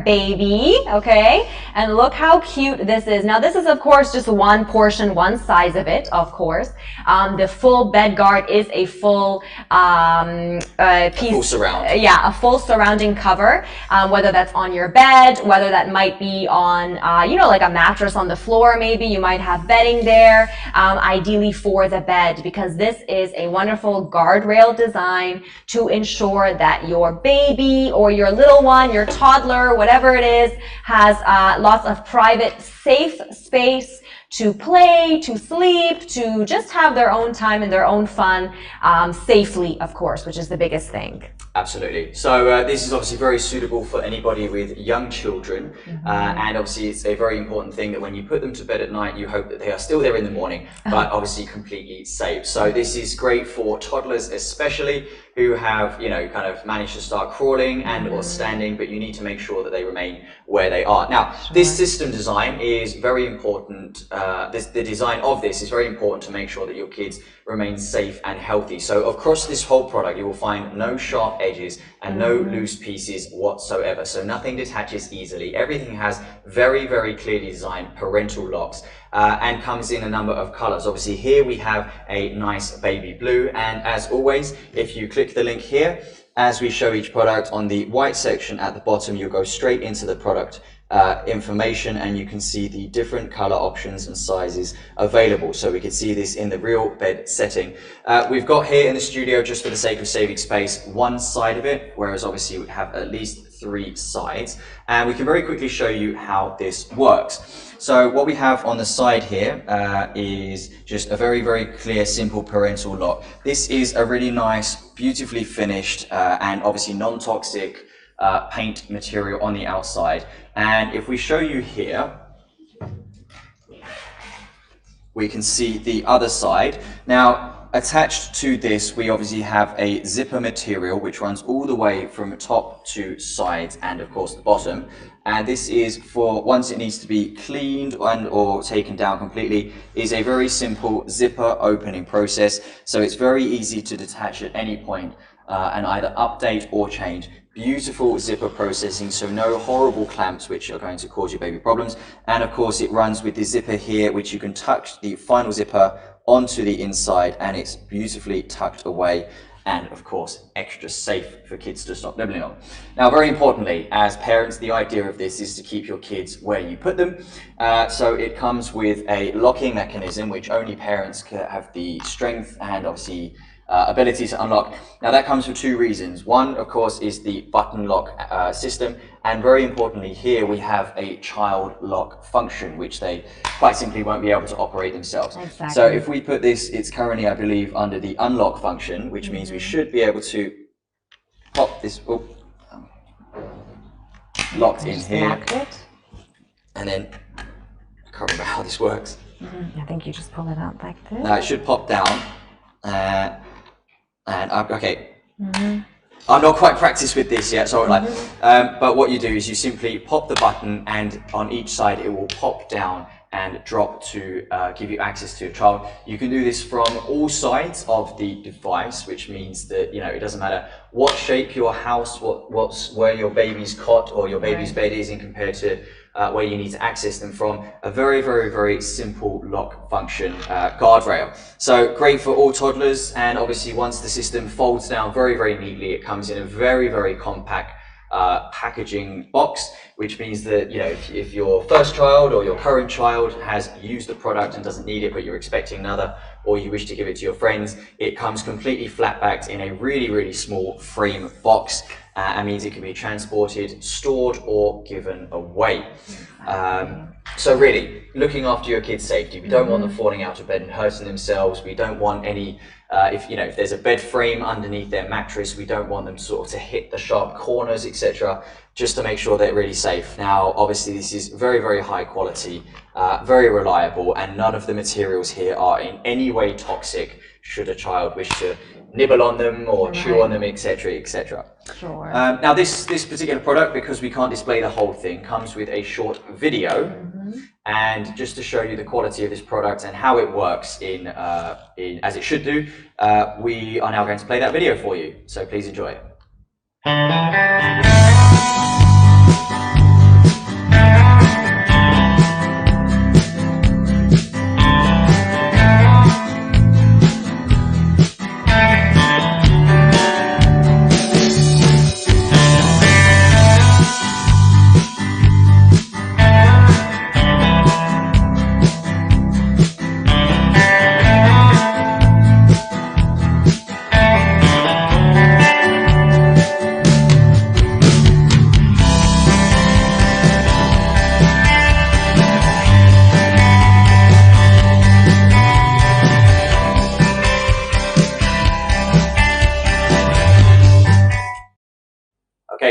baby, okay? And look how cute this is. Now this is of course just one portion, one size of it, of course. The full bed guard is a full piece, full surround. Yeah, a full surrounding cover, whether that's on your bed, whether that might be on you know, like a mattress on the floor. Maybe you might have bedding there, ideally for the bed, because this is a wonderful guardrail design to ensure that your baby or your little one, your toddler, whatever it is, has lots of private, safe space to play, to sleep, to just have their own time and their own fun, safely, of course, which is the biggest thing. Absolutely. So this is obviously very suitable for anybody with young children, and obviously it's a very important thing that when you put them to bed at night, you hope that they are still there in the morning, but obviously completely safe. So this is great for toddlers especially, who have, you know, kind of managed to start crawling and or standing, but you need to make sure that they remain where they are. Now, this system design is very important. The design of this is very important to make sure that your kids remain safe and healthy. So across this whole product, you will find no sharp edges and no loose pieces whatsoever. So nothing detaches easily. Everything has very, very clearly designed parental locks. And comes in a number of colors. Obviously here we have a nice baby blue, and as always, if you click the link here, as we show each product, on the white section at the bottom, you'll go straight into the product information, and you can see the different color options and sizes available. So we can see this in the real bed setting. We've got here in the studio, just for the sake of saving space, one side of it, whereas obviously we have at least 3 sides, and we can very quickly show you how this works. So what we have on the side here is just a very, very clear, simple parental lock. This is a really nice, beautifully finished and obviously non-toxic paint material on the outside. And if we show you here, we can see the other side. Now, attached to this, we obviously have a zipper material which runs all the way from top to sides and of course the bottom. And this is for once it needs to be cleaned and or taken down completely, is a very simple zipper opening process. So it's very easy to detach at any point and either update or change. Beautiful zipper processing, so no horrible clamps which are going to cause your baby problems. And of course it runs with the zipper here, which you can tuck the final zipper onto the inside, and it's beautifully tucked away, and of course extra safe for kids to stop nibbling on. Now, very importantly, as parents, the idea of this is to keep your kids where you put them. So it comes with a locking mechanism which only parents can have the strength and obviously ability to unlock. Now that comes for 2 reasons. One, of course, is the button lock system, and very importantly here we have a child lock function which they quite simply won't be able to operate themselves. Exactly. So if we put this, it's currently, I believe, under the unlock function, which means we should be able to pop this locked in here. Locked it. And then I can't remember how this works. I think you just pull it out like this. Now it should pop down. And okay, I'm not quite practiced with this yet, so but what you do is you simply pop the button, and on each side it will pop down and drop to give you access to your child. You can do this from all sides of the device, which means that, you know, it doesn't matter what shape your house, where your baby's cot or your baby's bed is in compared to where you need to access them from. A very, very, very simple lock function guardrail. So great for all toddlers, and obviously once the system folds down very, very neatly, it comes in a very, very compact packaging box, which means that, you know, if your first child or your current child has used the product and doesn't need it, but you're expecting another, or you wish to give it to your friends, it comes completely flat packed in a really, really small frame box. And means it can be transported, stored, or given away. So really, looking after your kids' safety. We don't want them falling out of bed and hurting themselves. We don't want any, if there's a bed frame underneath their mattress, we don't want them sort of to hit the sharp corners, etc. Just to make sure they're really safe. Now, obviously, this is very, very high quality, very reliable, and none of the materials here are in any way toxic should a child wish to nibble on them or chew on them, etc., etc. Sure. Now this particular product, because we can't display the whole thing, comes with a short video, and just to show you the quality of this product and how it works in as it should do, we are now going to play that video for you. So please enjoy it.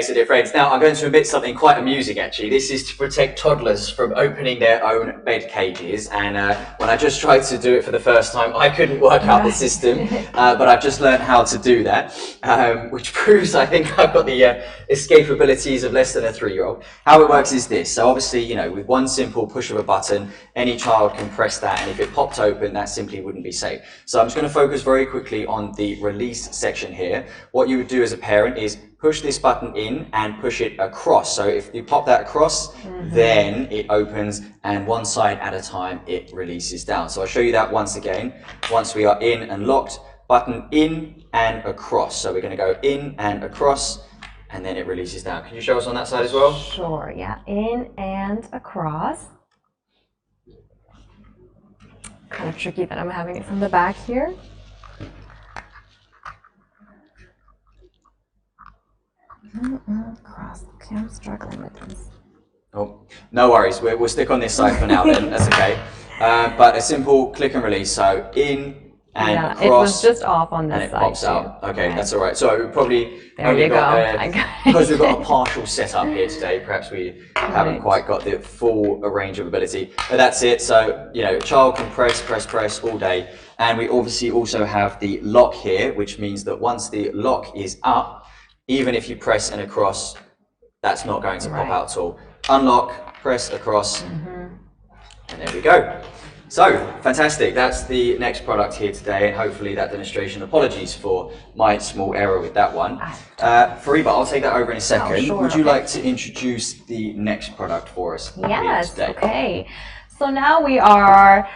so dear friends, now I'm going to admit something quite amusing actually. This is to protect toddlers from opening their own bed cages, and when I just tried to do it for the first time, I couldn't work out the system, but I've just learned how to do that, which proves I think I've got the escape abilities of less than a 3-year-old. How it works is this. So obviously, you know, with one simple push of a button, any child can press that, and if it popped open, that simply wouldn't be safe. So I'm just going to focus very quickly on the release section here. What you would do as a parent is push this button in and push it across. So if you pop that across, then it opens, and one side at a time it releases down. So I'll show you that once again. Once we are in and locked, button in and across. So we're going to go in and across, and then it releases down. Can you show us on that side as well? Sure, yeah. In and across. Kind of tricky that I'm having it from the back here. Across. Okay, I'm struggling with this. Oh, no worries. We'll stick on this side for now then. That's okay. But a simple click and release. So in and across. It was just off on this and it side pops too. out. Okay, that's all right. So probably there you go. Because we've got a partial setup here today. Perhaps we haven't quite got the full range of ability. But that's it. So you know, child can press all day, and we obviously also have the lock here, which means that once the lock is up, even if you press and across, that's not going to pop out at all. Unlock, press across, and there we go. So, fantastic. That's the next product here today, and hopefully that demonstration. Apologies for my small error with that one. Fariba, I'll take that over in a second. Sure, Would you like to introduce the next product for us here Yes, today? okay. So now we are